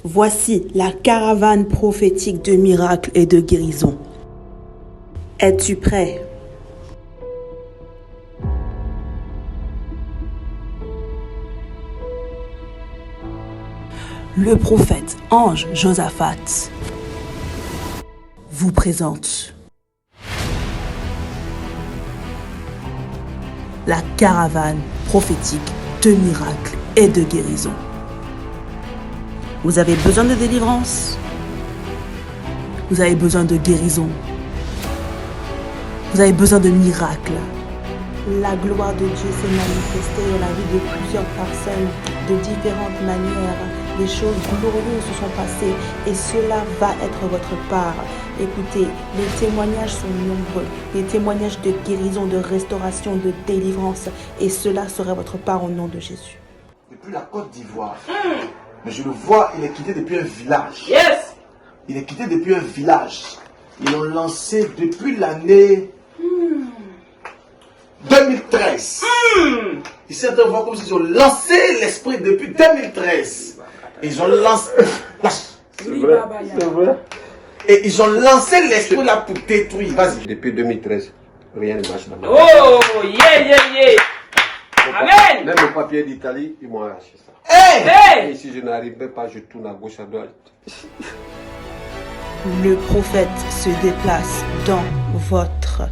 Voici la caravane prophétique de miracles et de guérison. Es-tu prêt? Le prophète ange Josaphat vous présente la caravane prophétique de miracles et de guérison. Vous avez besoin de délivrance. Vous avez besoin de guérison. Vous avez besoin de miracles. La gloire de Dieu s'est manifestée dans la vie de plusieurs personnes de différentes manières. Des choses glorieuses se sont passées et cela va être votre part. Écoutez, les témoignages sont nombreux. Les témoignages de guérison, de restauration, de délivrance. Et cela sera votre part au nom de Jésus. Depuis la Côte d'Ivoire. Mais je le vois, il est quitté depuis un village. Yes! Il est quitté depuis un village. Ils l'ont lancé depuis l'année 2013. Ici, on voit comme s'ils ont lancé l'esprit depuis 2013. Ils ont lancé... C'est vrai, c'est vrai. Et ils ont lancé l'esprit là pour détruire. Vas-y. Depuis 2013, rien ne marche dans ma vie. Oh, yeah. Amen. Même le papier d'Italie, ils m'ont arraché ça. Hey! Et si je n'arrivais pas, je tourne à gauche, à droite. Le prophète se déplace dans votre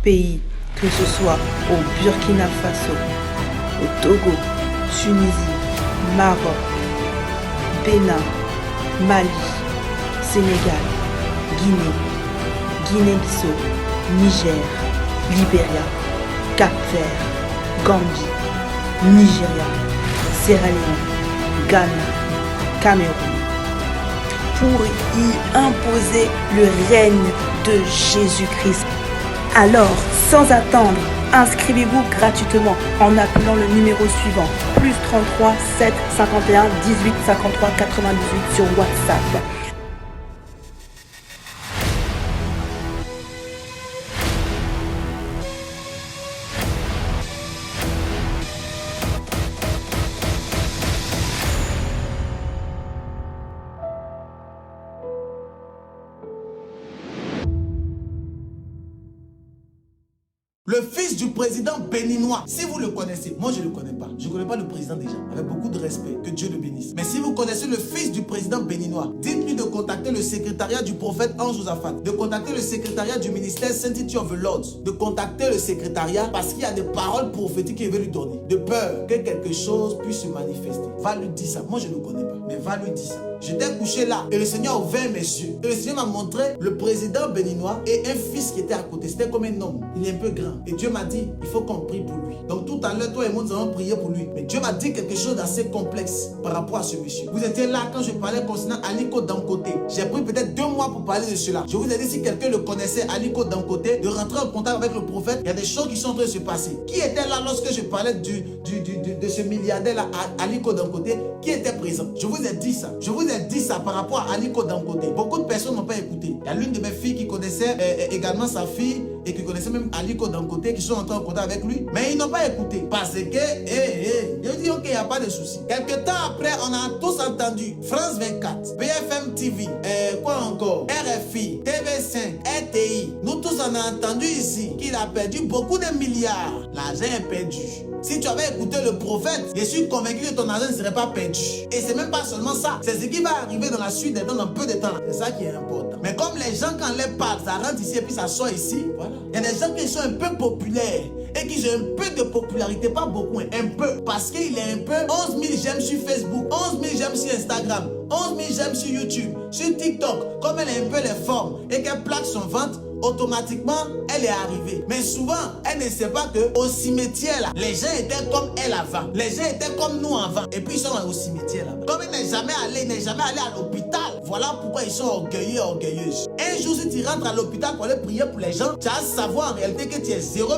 pays, que ce soit au Burkina Faso, au Togo, Tunisie, Maroc, Bénin, Mali, Sénégal, Guinée, Guinée-Bissau, Niger, Libéria, Cap-Vert, Gambie, Nigeria, Sierra Leone, Ghana, Cameroun, pour y imposer le règne de Jésus-Christ. Alors, sans attendre, inscrivez-vous gratuitement en appelant le numéro suivant, plus 33 7 51 18 53 98 sur WhatsApp. Le fils du président béninois, si vous le connaissez, moi je ne le connais pas. Je ne connais pas le président déjà, avec beaucoup de respect, que Dieu le bénisse. Mais si vous connaissez le fils du président béninois, dites-lui de contacter le secrétariat du prophète ange Josaphat, de contacter le secrétariat du ministère Sanctity of the Lord, de contacter le secrétariat parce qu'il y a des paroles prophétiques qu'il veut lui donner, de peur que quelque chose puisse se manifester. Va lui dire ça, moi je ne le connais pas, mais va lui dire ça. J'étais couché là et le Seigneur a ouvert mes yeux. Et le Seigneur m'a montré le président béninois et un fils qui était à côté. C'était comme un homme. Il est un peu grand. Et Dieu m'a dit, il faut qu'on prie pour lui. Donc tout à l'heure, toi et moi, nous allons prier pour lui. Mais Dieu m'a dit quelque chose d'assez complexe par rapport à ce monsieur. Vous étiez là quand je parlais concernant Aliko Dangote. J'ai pris peut-être 2 mois pour parler de cela. Je vous ai dit, si quelqu'un le connaissait, Aliko Dangote, de rentrer en contact avec le prophète. Il y a des choses qui sont en train de se passer. Qui était là lorsque je parlais de ce milliardaire-là, Aliko Dangote? Qui était présent? Je vous ai dit ça. Je vous ai dit ça par rapport à Aliko Dangote. Beaucoup de personnes n'ont pas écouté. Il y a l'une de mes filles qui connaissait également sa fille et qui connaissait même Aliko Dangote, qui sont entrés en contact avec lui. Mais ils n'ont pas écouté. Parce que, je dis ok, il n'y a pas de souci. Quelques temps après, on a tous entendu France 24, BFM TV, quoi encore, RFI, TV5, RTI. Nous tous on a entendu ici qu'il a perdu beaucoup de milliards. L'argent est perdu. Si tu avais écouté le prophète, je suis convaincu que ton argent ne serait pas perdu. Et c'est même pas seulement ça. C'est ce qui va arriver dans la suite des temps, dans peu de temps. C'est ça qui est important. Mais comme les gens, quand on les parle, ça rentre ici et puis ça sort ici. Voilà. Il y a des gens qui sont un peu populaires et qui ont un peu de popularité, pas beaucoup, un peu. Parce qu'il est un peu 11 000 j'aime sur Facebook, 11 000 j'aime sur Instagram, 11 000 j'aime sur YouTube, sur TikTok. Comme elle est un peu les formes et qu'elle plaque son ventre, automatiquement, elle est arrivée. Mais souvent, elle ne sait pas qu'au cimetière, là, les gens étaient comme elle avant. Les gens étaient comme nous avant. Et puis, ils sont au cimetière, là. Comme il n'est jamais allé à l'hôpital. Voilà pourquoi ils sont orgueilleux, orgueilleuses. Un jour, si tu rentres à l'hôpital pour aller prier pour les gens, tu vas savoir en réalité que tu es 0,000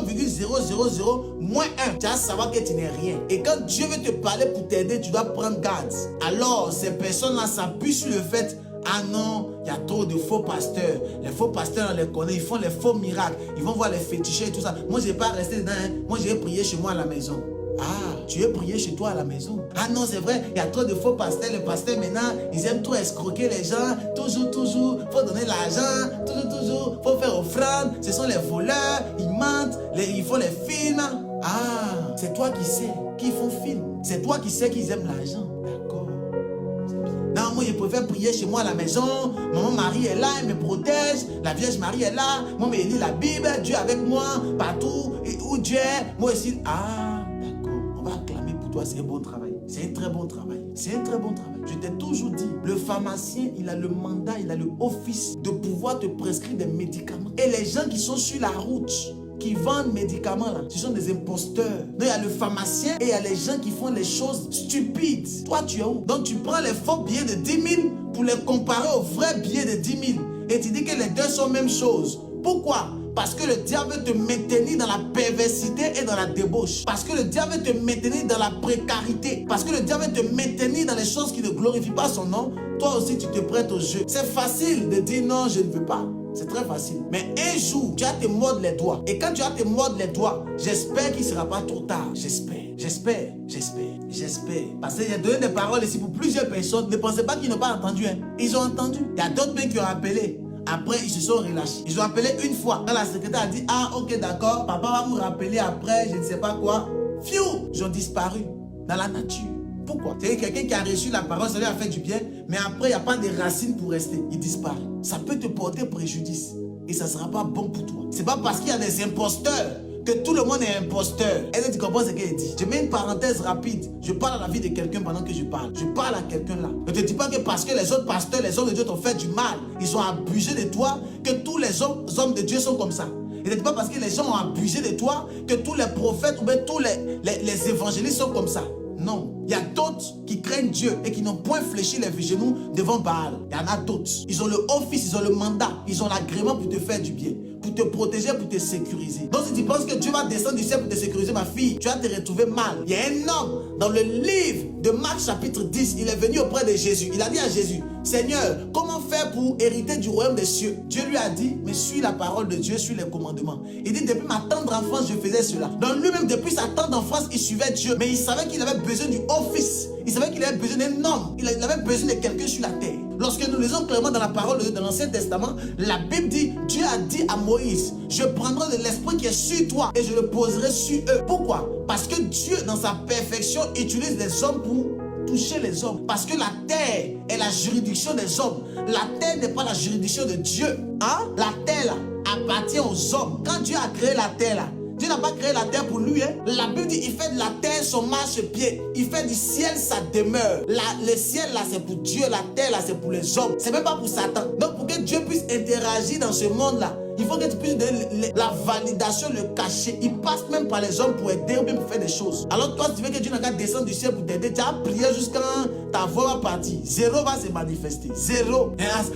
moins 1. Tu vas savoir que tu n'es rien. Et quand Dieu veut te parler pour t'aider, tu dois prendre garde. Alors, ces personnes-là s'appuient sur le fait: ah non, il y a trop de faux pasteurs. Les faux pasteurs, on les connaît, ils font les faux miracles. Ils vont voir les féticheurs et tout ça. Moi, je n'ai pas resté dedans. Moi, j'ai prié chez moi à la maison. Ah, tu es prié chez toi à la maison. Ah non, c'est vrai, il y a trop de faux pasteurs. Les pasteurs maintenant, ils aiment trop escroquer les gens. Toujours, faut donner l'argent. Toujours, faut faire offrande. Ce sont les voleurs, ils mentent, ils font les films. Ah, c'est toi qui sais qu'ils font film. C'est toi qui sais qu'ils aiment l'argent. D'accord. Non, moi je préfère prier chez moi à la maison. Maman Marie est là, elle me protège. La Vierge Marie est là. Moi je lis la Bible, Dieu avec moi, partout où Dieu est. Moi aussi. Ah, d'accord. On va acclamer pour toi, c'est un bon travail. C'est un très bon travail. C'est un très bon travail. Je t'ai toujours dit, le pharmacien, il a le mandat, il a le office de pouvoir te prescrire des médicaments. Et les gens qui sont sur la route, qui vendent médicaments là, ce sont des imposteurs. Donc il y a le pharmacien et il y a les gens qui font les choses stupides. Toi tu es où? Donc tu prends les faux billets de 10 000 pour les comparer aux vrais billets de 10 000 et tu dis que les deux sont même chose. Pourquoi? Parce que le diable veut te maintenir dans la perversité et dans la débauche. Parce que le diable veut te maintenir dans la précarité. Parce que le diable veut te maintenir dans les choses qui ne glorifient pas son nom. Toi aussi tu te prêtes au jeu. C'est facile de dire non, je ne veux pas. C'est très facile. Mais un jour, tu vas te mordre les doigts. Et quand tu vas te mordre les doigts, j'espère qu'il ne sera pas trop tard. J'espère. Parce qu'il y a donné des paroles ici pour plusieurs personnes. Ne pensez pas qu'ils n'ont pas entendu. Hein. Ils ont entendu. Il y a d'autres mecs qui ont appelé. Après, ils se sont relâchés. Ils ont appelé une fois. Quand la secrétaire a dit, ah, ok, d'accord, papa va vous rappeler après, je ne sais pas quoi. Fiou, ils ont disparu dans la nature. Pourquoi? C'est quelqu'un qui a reçu la parole, ça lui a fait du bien, mais après, il n'y a pas de racines pour rester. Il disparaît. Ça peut te porter préjudice et ça ne sera pas bon pour toi. C'est pas parce qu'il y a des imposteurs que tout le monde est imposteur. Est-ce que tu comprends ce qu'elle dit? Je mets une parenthèse rapide. Je parle à la vie de quelqu'un pendant que je parle. Je parle à quelqu'un là. Ne te dis pas que parce que les autres pasteurs, les hommes de Dieu t'ont fait du mal, ils ont abusé de toi, que tous les hommes de Dieu sont comme ça. Et ne dis pas parce que les gens ont abusé de toi, que tous les prophètes ou bien tous les évangélistes sont comme ça. Non. Il y a d'autres qui craignent Dieu et qui n'ont point fléchi les genoux devant Baal. Il y en a d'autres. Ils ont le office, ils ont le mandat, ils ont l'agrément pour te faire du bien, pour te protéger, pour te sécuriser. Donc si tu penses que Dieu va descendre du ciel pour te sécuriser, ma fille, tu vas te retrouver mal. Il y a un homme dans le livre de Marc chapitre 10, il est venu auprès de Jésus. Il a dit à Jésus, Seigneur, comment faire pour hériter du royaume des cieux? Dieu lui a dit, mais suis la parole de Dieu, suis les commandements. Il dit, depuis ma tendre enfance, je faisais cela. Donc lui-même, depuis sa tendre enfance, il suivait Dieu. Mais il savait qu'il avait besoin du office. Il savait qu'il avait besoin d'un homme. Il avait besoin de quelqu'un sur la terre. Lorsque nous lisons clairement dans la parole de Dieu, dans l'Ancien Testament, la Bible dit, Dieu a dit à Moïse, je prendrai de l'esprit qui est sur toi et je le poserai sur eux. Pourquoi? Parce que Dieu, dans sa perfection, utilise les hommes pour toucher les hommes. Parce que la terre est la juridiction des hommes. La terre n'est pas la juridiction de Dieu. Hein? La terre là, appartient aux hommes. Quand Dieu a créé la terre là, Dieu n'a pas créé la terre pour lui. Hein? La Bible dit, il fait de la terre son marchepied. Il fait du ciel sa demeure. Le ciel là, c'est pour Dieu. La terre là, c'est pour les hommes. C'est même pas pour Satan. Donc pour que Dieu puisse interagir dans ce monde là, il faut que tu puisses donner la validation, le cachet. Il passe même par les hommes pour aider ou bien pour faire des choses. Alors toi, tu veux que Dieu n'a qu'à descendre du ciel pour t'aider. Tu as prié jusqu'à ta voix va partir. Zéro va se manifester. Zéro.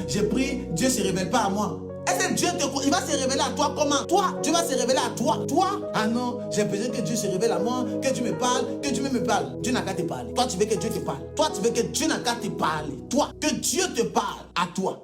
J'ai prié, Dieu ne se révèle pas à moi. Est-ce que Dieu il va se révéler à toi comment? Toi, Dieu va se révéler à toi. Toi? Ah non, j'ai besoin que Dieu se révèle à moi, que Dieu me parle, que Dieu me parle. Dieu n'a qu'à te parler. Toi, tu veux que Dieu te parle. Toi, tu veux que Dieu n'a qu'à te parler. Toi, que Dieu te parle à toi.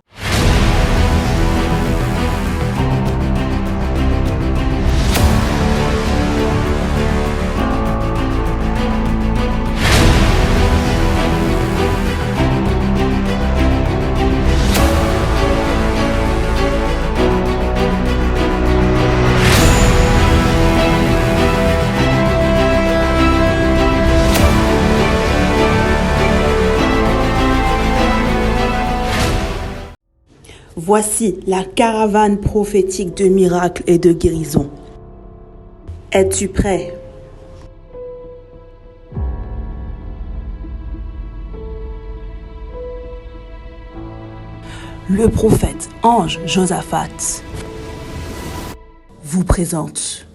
Voici la caravane prophétique de miracles et de guérison. Es-tu prêt? Le prophète ange Josaphat vous présente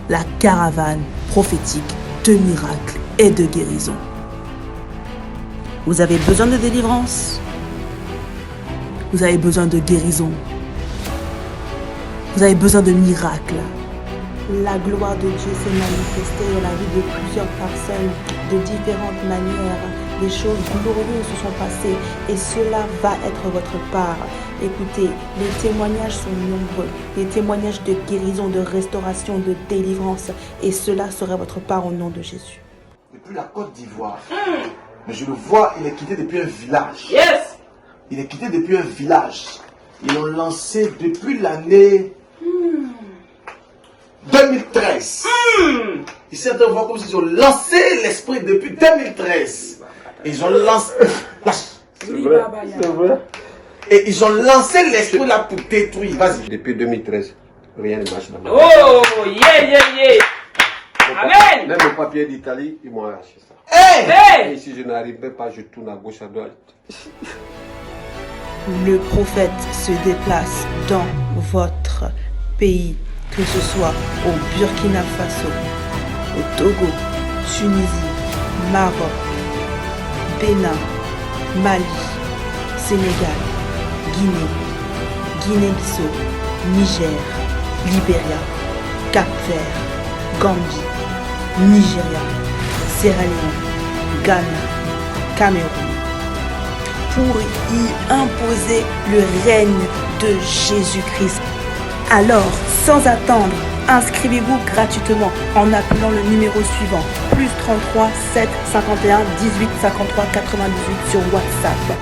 la caravane prophétique de miracles et de guérison. Vous avez besoin de délivrance. Vous avez besoin de guérison. Vous avez besoin de miracles. La gloire de Dieu s'est manifestée dans la vie de plusieurs personnes de différentes manières. des choses glorieuses se sont passées et cela va être votre part. Écoutez, les témoignages sont nombreux, les témoignages de guérison, de restauration, de délivrance et cela sera votre part au nom de Jésus. Depuis la Côte d'Ivoire, mais je le vois, il est quitté depuis un village. Yes. Il est quitté depuis un village. Ils l'ont lancé depuis l'année 2013. Ils sont en train de voir comme s'ils ont lancé l'esprit depuis 2013. Ils ont lancé. C'est vrai. C'est vrai. Et ils ont lancé l'esprit là pour détruire. Vas-y. Depuis 2013, rien ne marche là-bas. Oh, yeah, yeah, yeah. Amen. Même le papier d'Italie, ils m'ont arraché ça. Hey! Hey. Et si je n'arrivais pas, je tourne à gauche, à droite. Le prophète se déplace dans votre pays, que ce soit au Burkina Faso, au Togo, Tunisie, Maroc, Bénin, Mali, Sénégal, Guinée, Guinée-Bissau, Niger, Libéria, Cap-Vert, Gambie, Nigeria, Sierra Leone, Ghana, Cameroun, pour y imposer le règne de Jésus-Christ. Alors, sans attendre, inscrivez-vous gratuitement en appelant le numéro suivant, +33 7 51 18 53 98 sur WhatsApp.